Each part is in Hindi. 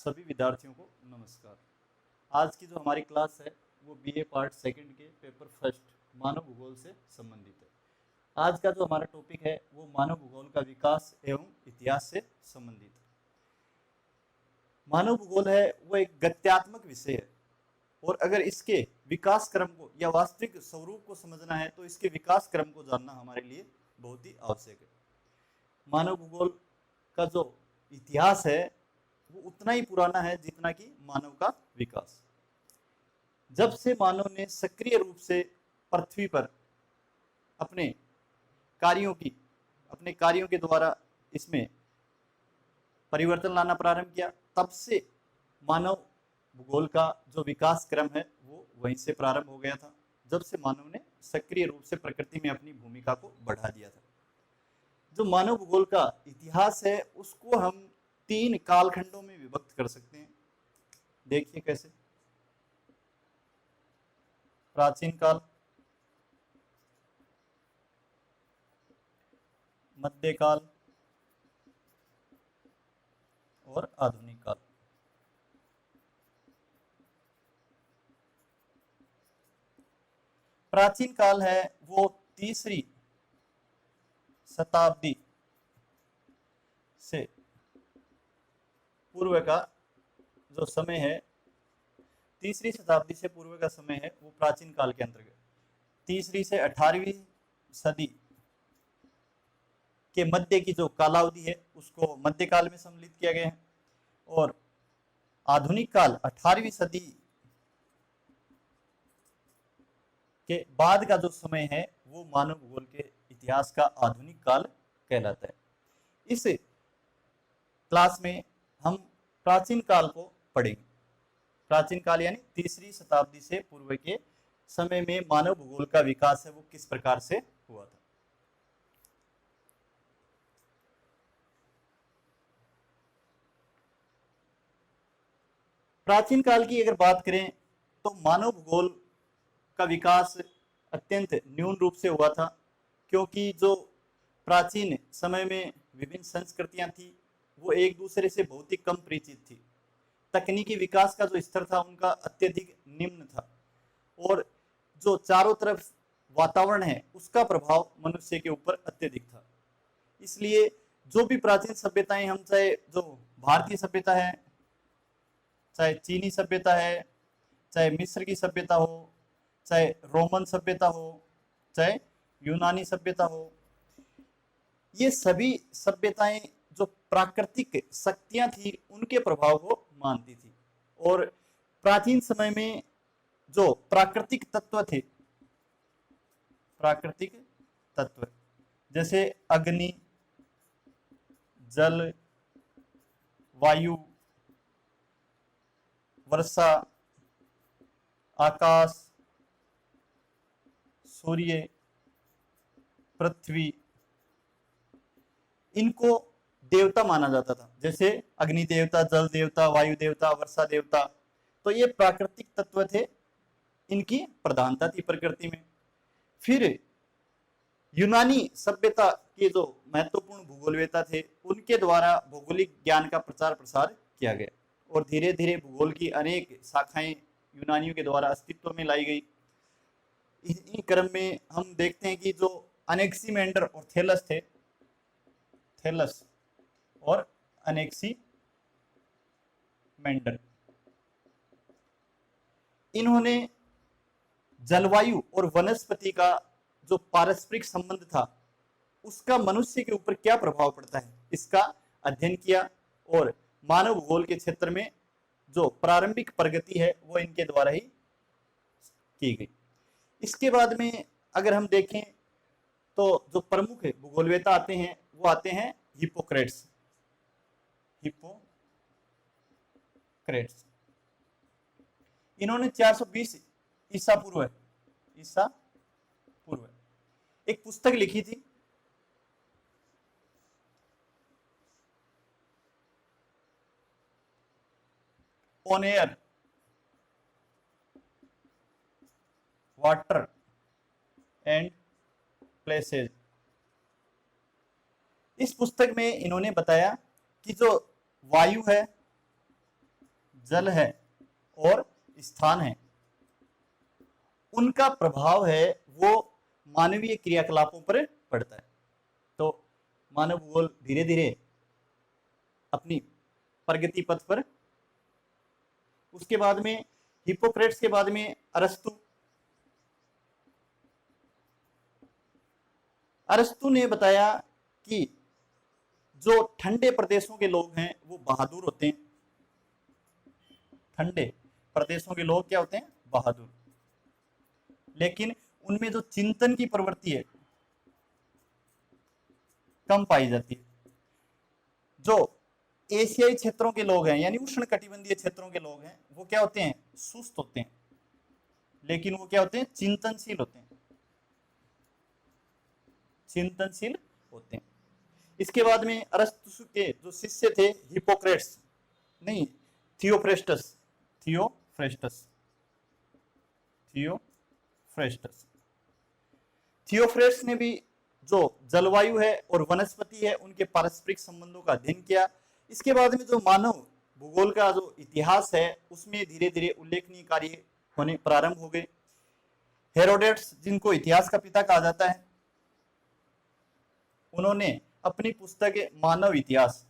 सभी विद्यार्थियों को नमस्कार। आज की जो हमारी क्लास है वो बीए पार्ट सेकंड के पेपर फर्स्ट मानव भूगोल से संबंधित है। आज का जो हमारा टॉपिक है वो मानव भूगोल का विकास एवं इतिहास से संबंधित है। मानव भूगोल है वो एक गत्यात्मक विषय है और अगर इसके विकास क्रम को या वास्तविक स्वरूप को समझना है तो इसके विकास क्रम को जानना हमारे लिए बहुत ही आवश्यक है। मानव भूगोल का जो इतिहास है वो उतना ही पुराना है जितना कि मानव का विकास। जब से मानव ने सक्रिय रूप से पृथ्वी पर अपने कार्यों के द्वारा इसमें परिवर्तन लाना प्रारंभ किया, तब से मानव भूगोल का जो विकास क्रम है वो वहीं से प्रारंभ हो गया था, जब से मानव ने सक्रिय रूप से प्रकृति में अपनी भूमिका को बढ़ा दिया था। जो मानव भूगोल का इतिहास है उसको हम 3 कालखंडों में विभक्त कर सकते हैं। देखिए कैसे। प्राचीन काल, मध्यकाल और आधुनिक काल। प्राचीन काल है वो 3री शताब्दी से पूर्व का जो समय है, 3री शताब्दी से पूर्व का समय है वो प्राचीन काल के अंतर्गत 3री से 18वीं सदी के मध्य की जो कालावधि है उसको मध्यकाल में सम्मिलित किया गया है। और आधुनिक काल 18वीं सदी के बाद का जो समय है वो मानव भूगोल के इतिहास का आधुनिक काल कहलाता है। इस क्लास में हम प्राचीन काल को पढ़ेंगे। प्राचीन काल यानी 3री शताब्दी से पूर्व के समय में मानव भूगोल का विकास है वो किस प्रकार से हुआ था। प्राचीन काल की अगर बात करें तो मानव भूगोल का विकास अत्यंत न्यून रूप से हुआ था, क्योंकि जो प्राचीन समय में विभिन्न संस्कृतियां थी वो एक दूसरे से बहुत ही कम परिचित थी। तकनीकी विकास का जो स्तर था उनका अत्यधिक निम्न था और जो चारों तरफ वातावरण है उसका प्रभाव मनुष्य के ऊपर अत्यधिक था। इसलिए जो भी प्राचीन सभ्यताएं, हम चाहे जो भारतीय सभ्यता है, चाहे चीनी सभ्यता है, चाहे मिस्र की सभ्यता हो, चाहे रोमन सभ्यता हो, चाहे यूनानी सभ्यता हो, ये सभी सभ्यताएं जो प्राकृतिक शक्तियां थी उनके प्रभाव को मानती थी। और प्राचीन समय में जो प्राकृतिक तत्व जैसे अग्नि, जल, वायु, वर्षा, आकाश, सूर्य, पृथ्वी, इनको देवता माना जाता था। जैसे अग्नि देवता, जल देवता, वायु देवता, वर्षा देवता, तो ये प्राकृतिक तत्व थे, इनकी प्रधानता थी प्रकृति में। फिर यूनानी सभ्यता के जो महत्वपूर्ण भूगोलवेत्ता थे उनके द्वारा भौगोलिक ज्ञान का प्रचार प्रसार किया गया और धीरे धीरे भूगोल की अनेक शाखाएं यूनानियों के द्वारा अस्तित्व में लाई गई। इसी क्रम में हम देखते हैं कि जो अनेक्सीमेंडर और थेलस और अनेक्सीमेंडर, इन्होंने जलवायु और वनस्पति का जो पारस्परिक संबंध था उसका मनुष्य के ऊपर क्या प्रभाव पड़ता है इसका अध्ययन किया और मानव भूगोल के क्षेत्र में जो प्रारंभिक प्रगति है वो इनके द्वारा ही की गई। इसके बाद में अगर हम देखें तो जो प्रमुख भूगोलवेत्ता आते हैं वो आते हैं हिप्पोक्रेट्स। इन्होंने 420 ईसा पूर्व एक पुस्तक लिखी थी, on air, water and places. इस पुस्तक में इन्होंने बताया कि जो वायु है, जल है और स्थान है, उनका प्रभाव है वो मानवीय क्रियाकलापों पर पड़ता है। तो मानव भूगोल धीरे धीरे अपनी प्रगति पथ पर, उसके बाद में हिप्पोक्रेट्स के बाद में अरस्तु। अरस्तु ने बताया कि जो ठंडे प्रदेशों के लोग हैं वो बहादुर होते हैं। ठंडे प्रदेशों के लोग क्या होते हैं? बहादुर। लेकिन उनमें जो चिंतन की प्रवृत्ति है कम पाई जाती है। जो एशियाई क्षेत्रों के लोग हैं यानी उष्ण कटिबंधीय क्षेत्रों के लोग हैं वो क्या होते हैं? सुस्त होते हैं, लेकिन वो क्या होते हैं? चिंतनशील होते हैं, चिंतनशील होते हैं। इसके बाद में अरस्तु के जो शिष्य थे हिप्पोक्रेट्स, नहीं थियोफ्रेस्टस, थियोफ्रेस्टस, थियोफ्रेस्टस, थियोफ्रेस्टस ने भी जो जलवायु है और वनस्पति है उनके पारस्परिक संबंधों का अध्ययन किया। इसके बाद में जो मानव भूगोल का जो इतिहास है उसमें धीरे धीरे उल्लेखनीय कार्य होने प्रारंभ हो गए। हेरोडेट्स, जिनको इतिहास का पिता कहा जाता है, उन्होंने अपनी पुस्तक मानव इतिहास,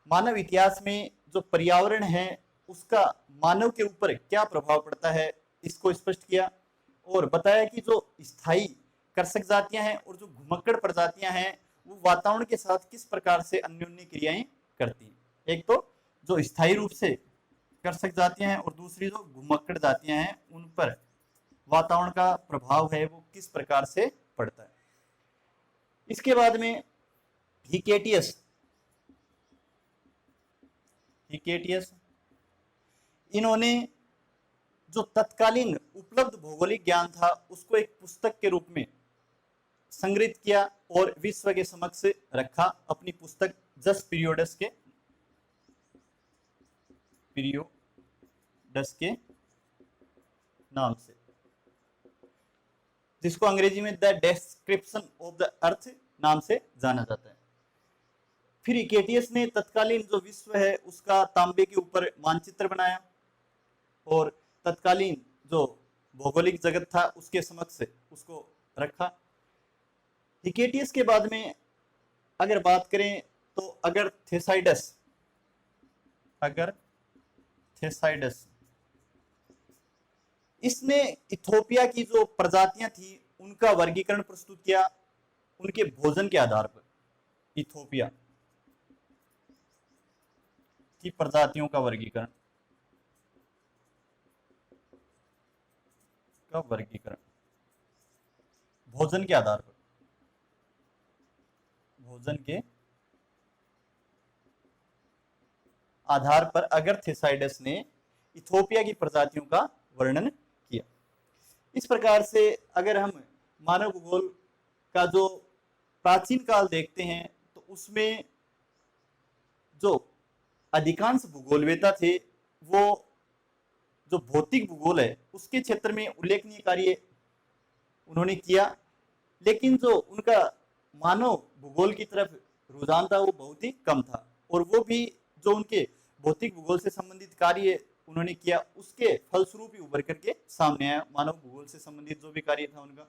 मानव इतिहास में जो पर्यावरण है उसका मानव के ऊपर क्या प्रभाव पड़ता है इसको स्पष्ट किया और बताया कि जो स्थायी कर्षक जातियां हैं और जो घुमक्कड़ प्रजातियां हैं वो वातावरण के साथ किस प्रकार से अन्योन्य क्रियाएं करती हैं। एक तो जो स्थायी रूप से कर्षक जातियां हैं और दूसरी जो घुमक्कड़ जातियां हैं उन पर वातावरण का प्रभाव है वो किस प्रकार से पड़ता है। इसके बाद में हिकेटियस, इन्होंने जो तत्कालीन उपलब्ध भौगोलिक ज्ञान था उसको एक पुस्तक के रूप में संग्रहित किया और विश्व के समक्ष रखा अपनी पुस्तक जस पीरियोडस के नाम से, जिसको अंग्रेजी में the description of the earth नाम से जाना जाता है। फिर इकेटियस ने तत्कालीन जो विश्व है उसका तांबे के ऊपर मानचित्र बनाया और तत्कालीन जो भौगोलिक जगत था उसके समक्ष उसको रखा। हिकेटियस के बाद में अगर बात करें तो अगर थेसाइडस, इसने इथोपिया की जो प्रजातियां थी उनका वर्गीकरण प्रस्तुत किया उनके भोजन के आधार पर। इथोपिया की प्रजातियों का वर्गीकरण भोजन के आधार पर, भोजन के आधार पर अगर थेसाइडस ने इथोपिया की प्रजातियों का वर्णन किया। इस प्रकार से अगर हम मानव भूगोल का जो प्राचीन काल देखते हैं तो उसमें जो अधिकांश भूगोलवेता थे वो जो भौतिक भूगोल है उसके क्षेत्र में उल्लेखनीय कार्य उन्होंने किया, लेकिन जो उनका मानव भूगोल की तरफ रुझान था वो बहुत ही कम था और वो भी जो उनके भौतिक भूगोल से संबंधित कार्य उन्होंने किया उसके फलस्वरूप ही उभर करके सामने आया मानव भूगोल से संबंधित जो भी कार्य था उनका।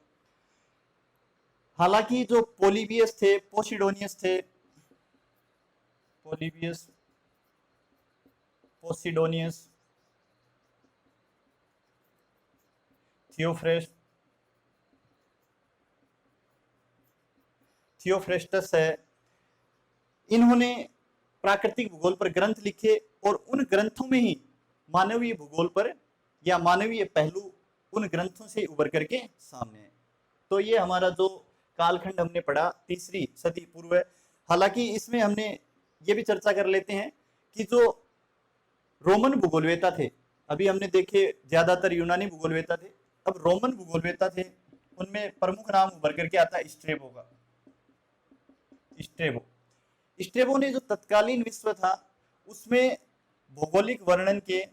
हालांकि जो पोलिबियस थे, पोसिडोनियस थे, पोसिडोनियस, थियोफ्रेस्टस है, इन्होंने प्राकृतिक भूगोल पर ग्रंथ लिखे और उन ग्रंथों में ही मानवीय भूगोल पर या मानवीय पहलू उन ग्रंथों से उभर करके सामने है। तो ये हमारा जो कालखंड हमने पढ़ा 3री सदी पूर्व है। हालांकि इसमें हमने ये भी चर्चा कर लेते हैं कि जो रोमन भूगोलवेता थे, अभी हमने देखे ज्यादातर यूनानी भूगोलवेता थे, अब रोमन भूगोलवेता थे, उनमें प्रमुख नाम उभर करके आता है स्ट्रेबो का। स्ट्रेबो ने जो तत्कालीन विश्व था उसमें भौगोलिक वर्णन के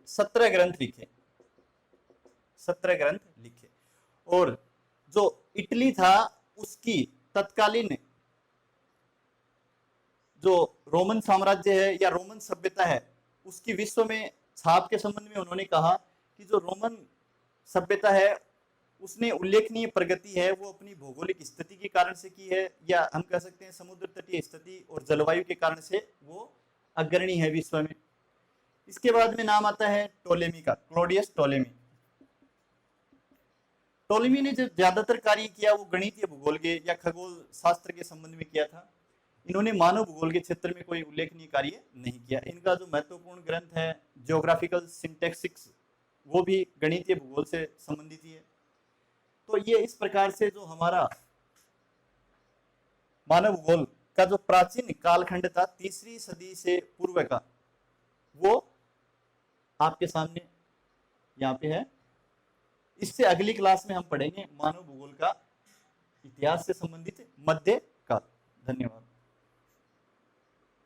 17 ग्रंथ लिखे और जो इटली था उसकी तत्कालीन जो रोमन साम्राज्य है या रोमन सभ्यता है उसकी विश्व में छाप के संबंध में उन्होंने कहा कि जो रोमन सभ्यता है उसने उल्लेखनीय प्रगति है वो अपनी भौगोलिक स्थिति के कारण से की है, या हम कह सकते हैं समुद्र तटीय स्थिति और जलवायु के कारण से वो अग्रणी है विश्व में। इसके बाद में नाम आता है टोलेमी का, क्लॉडियस टोलेमी। टोलेमी ने जो ज्यादातर कार्य किया वो गणितीय भूगोल के या खगोल शास्त्र के संबंध में किया था। इन्होंने मानव भूगोल के क्षेत्र में कोई उल्लेखनीय कार्य नहीं किया। इनका जो महत्वपूर्ण ग्रंथ है जियोग्राफिकल सिंटैक्सिस वो भी गणितीय भूगोल से संबंधित ही है। तो ये इस प्रकार से जो हमारा मानव भूगोल का जो प्राचीन कालखंड था 3री सदी से पूर्व का, वो आपके सामने यहाँ पे है। इससे अगली क्लास में हम पढ़ेंगे मानव भूगोल का इतिहास से संबंधित मध्य काल। धन्यवाद।